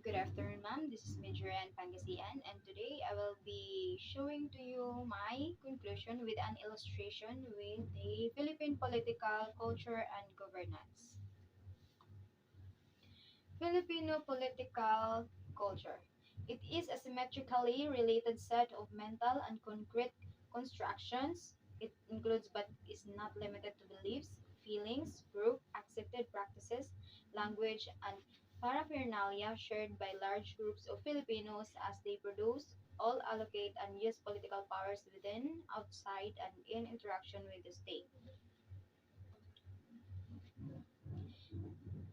Good afternoon, ma'am. This is Midran Pangasian, and today I will be showing to you my conclusion with an illustration with the Philippine political culture and governance. Filipino political culture. It is a symmetrically related set of mental and concrete constructions. It includes but is not limited to beliefs, feelings, group accepted practices, language, and paraphernalia shared by large groups of Filipinos as they produce, all allocate and use political powers within, outside, and in interaction with the state.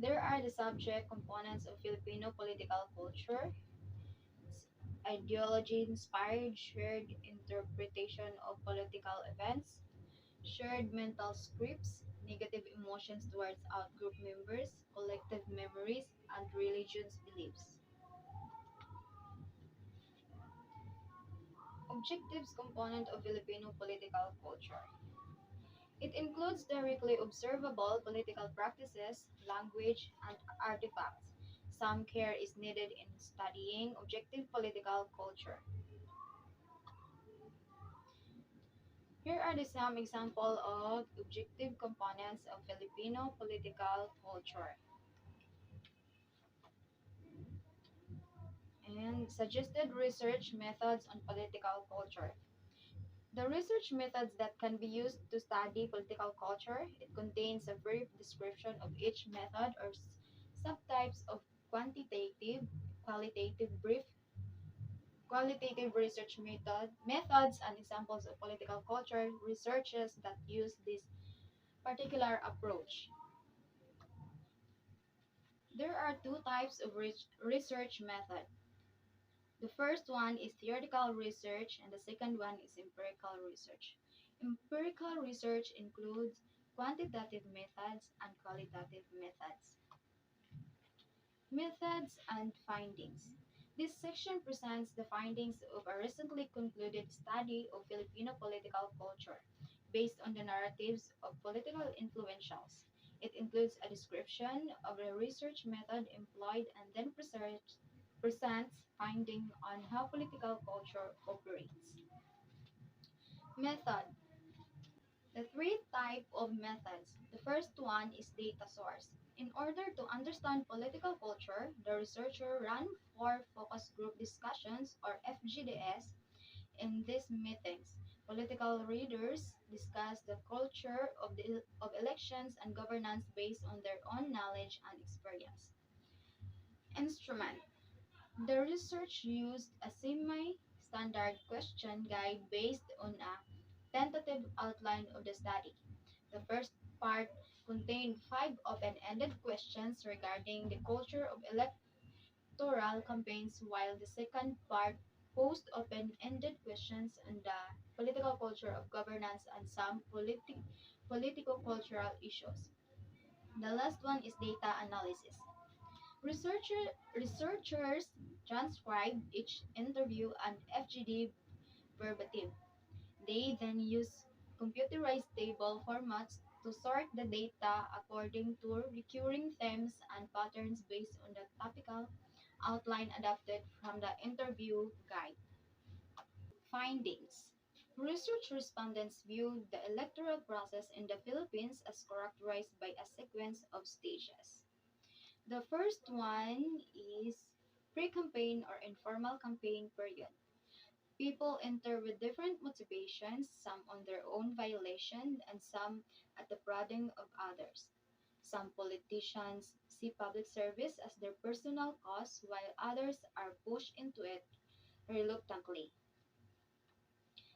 There are the subject components of Filipino political culture, ideology-inspired shared interpretation of political events, shared mental scripts, negative emotions towards outgroup members, collective memories, and religious beliefs. Objectives component of Filipino political culture. It includes directly observable political practices, language, and artifacts. Some care is needed in studying objective political culture. Here are some examples of objective components of Filipino political culture and suggested research methods on political culture. The research methods that can be used to study political culture, it contains a brief description of each method or subtypes of quantitative, qualitative brief, qualitative research methods and examples of political culture researches that use this particular approach. There are two types of research method. The first one is theoretical research and the second one is empirical research. Empirical research includes quantitative methods and qualitative methods. Methods and findings. This section presents the findings of a recently concluded study of Filipino political culture based on the narratives of political influentials. It includes a description of the research method employed and then presents finding on how political culture operates. Method. The three type of methods. The first one is data source. In order to understand political culture, the researcher ran four focus group discussions or FGDS. In these meetings, political readers discuss the culture of elections and governance based on their own knowledge and experience. Instrument. The research used a semi-standard question guide based on a tentative outline of the study. The first part contained five open-ended questions regarding the culture of electoral campaigns, while the second part posed open-ended questions on the political culture of governance and some politico-cultural issues. The last one is data analysis. Researchers transcribe each interview and FGD verbatim. They then use computerized table formats to sort the data according to recurring themes and patterns based on the topical outline adapted from the interview guide. Findings. Research respondents viewed the electoral process in the Philippines as characterized by a sequence of stages. The first one is pre-campaign or informal campaign period. People enter with different motivations, some on their own violation and some at the prodding of others. Some politicians see public service as their personal cause while others are pushed into it reluctantly.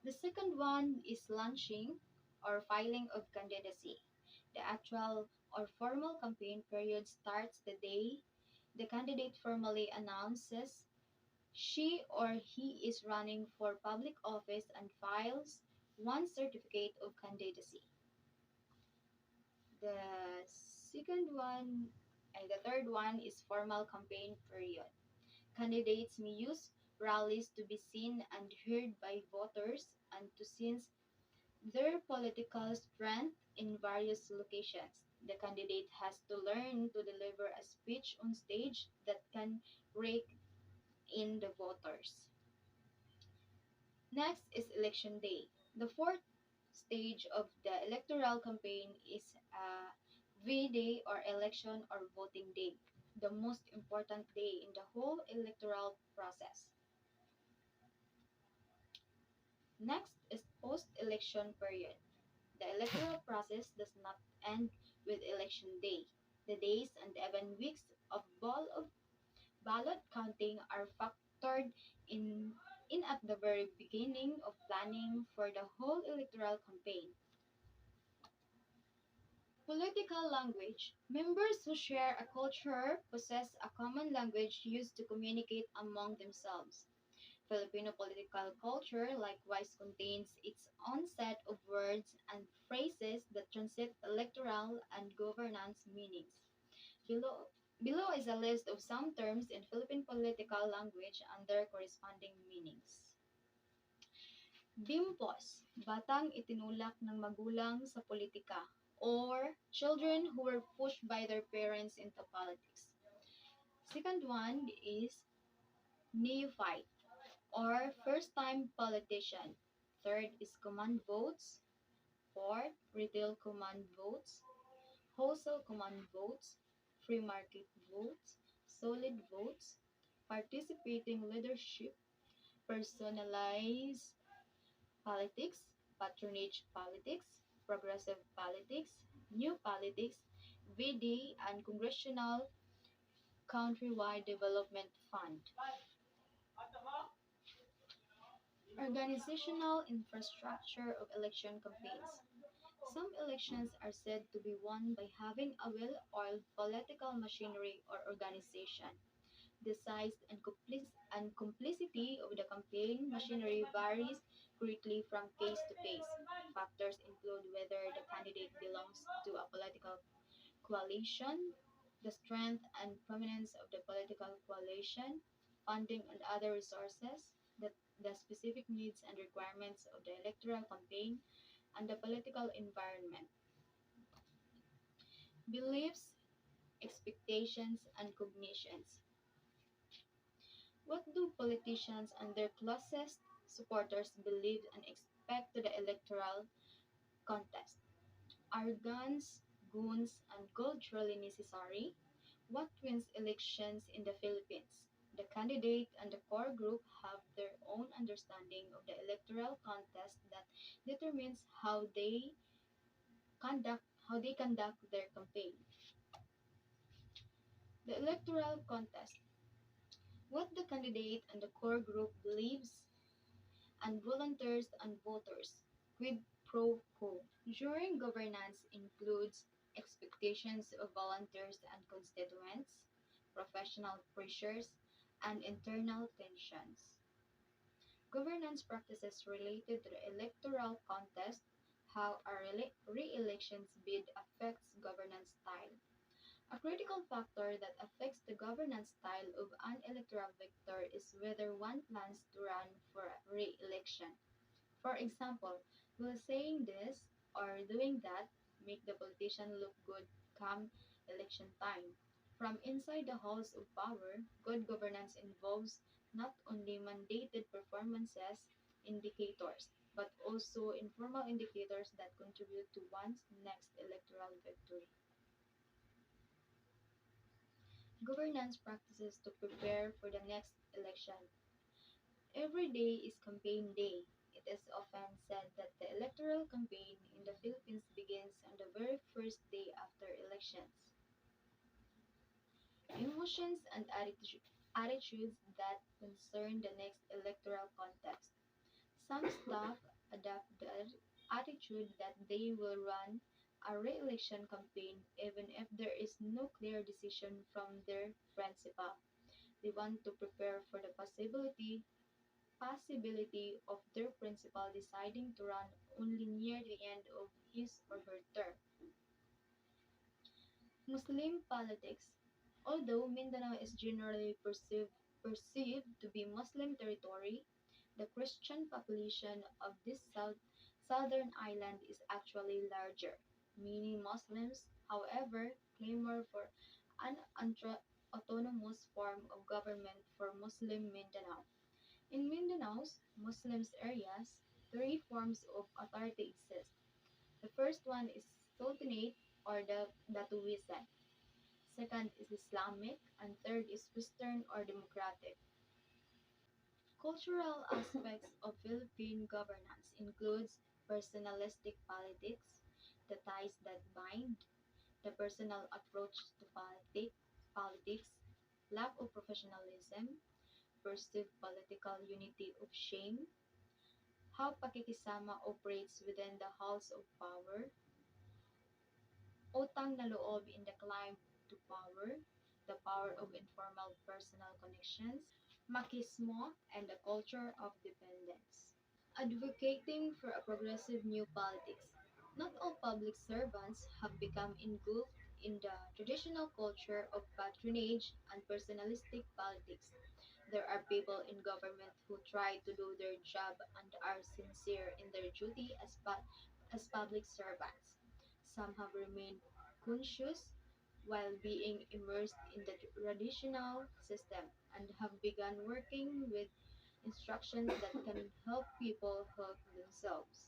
The second one is launching or filing of candidacy. The actual or formal campaign period starts the day the candidate formally announces she or he is running for public office and files one certificate of candidacy. The the third one is formal campaign period. Candidates may use rallies to be seen and heard by voters and to sense their political strength in various locations. The candidate has to learn to deliver a speech on stage that can rake in the voters. Next is election day. The fourth stage of the electoral campaign is V-Day or election or voting day, the most important day in the whole electoral process. Next is post-election period. The electoral process does not end with election day. The days and even weeks of ballot counting are factored in in at the very beginning of planning for the whole electoral campaign. Political language. Members who share a culture possess a common language used to communicate among themselves. Filipino political culture likewise contains its own set of words and phrases that transit electoral and governance meanings. Below, below is a list of some terms in Philippine political language and their corresponding meanings. Bimpos, batang itinulak ng magulang sa politika, or children who were pushed by their parents into politics. Second one is neophyte, or first-time politician. Third is command votes. Fourth, retail command votes, wholesale command votes, free market votes, solid votes, participating leadership, personalized politics, patronage politics, progressive politics, new politics, VD, and Congressional Countrywide Development Fund. Organizational infrastructure of election campaigns. Some elections are said to be won by having a well-oiled political machinery or organization. The size and complicity of the campaign machinery varies greatly from case to case. Factors include whether the candidate belongs to a political coalition, the strength and prominence of the political coalition, funding and other resources, the specific needs and requirements of the electoral campaign, and the political environment. Beliefs, expectations, and cognitions. What do politicians and their closest supporters believe and expect to the electoral contest? Are guns, goons, and gold truly necessary? What wins elections in the Philippines? The candidate and the core group have their own understanding of the electoral contest that determines how they conduct their campaign. The electoral contest. What the candidate and the core group believes and volunteers and voters. Quid pro quo. During governance includes expectations of volunteers and constituents, professional pressures, and internal tensions. Governance practices related to the electoral contest, how a re-elections bid affects governance style. A critical factor that affects the governance style of an electoral victor is whether one plans to run for re-election. For example, will saying this or doing that make the politician look good come election time? From inside the halls of power, good governance involves not only mandated performances indicators, but also informal indicators that contribute to one's next electoral victory. Governance practices to prepare for the next election. Every day is campaign day. It is often said that the electoral campaign in the Philippines begins on the very first day after elections. Emotions and attitudes that concern the next electoral contest. Some staff adopt the attitude that they will run a re-election campaign even if there is no clear decision from their principal. They want to prepare for the possibility of their principal deciding to run only near the end of his or her term. Muslim politics. Although Mindanao is generally perceived to be Muslim territory, the Christian population of this southern island is actually larger. Many Muslims However, clamor for an autonomous form of government for Muslim Mindanao. In Mindanao's Muslims areas, three forms of authority exist. The first one is Sultanate or the Datuisan. Second is Islamic, and third is Western or Democratic. Cultural aspects of Philippine governance includes personalistic politics, the ties that bind, the personal approach to politics, lack of professionalism, perceived political unity of shame, how pakikisama operates within the halls of power, utang na loob in the climb to power, the power of informal personal connections, machismo, and the culture of dependence. Advocating for a progressive new politics. Not all public servants have become engulfed in the traditional culture of patronage and personalistic politics. There are people in government who try to do their job and are sincere in their duty as public servants. Some have remained conscious while being immersed in the traditional system and have begun working with instructions that can help people help themselves.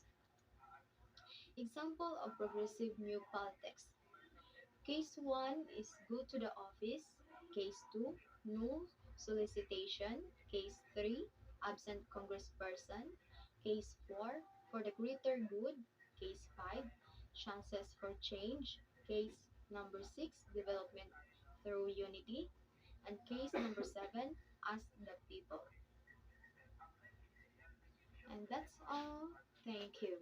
Example of progressive new politics. Case 1 is go to the office. Case 2, no solicitation. Case 3, absent congressperson. Case 4, for the greater good. Case 5, chances for change. Case number 6, development through unity. And case number 7, ask the people. And that's all. Thank you.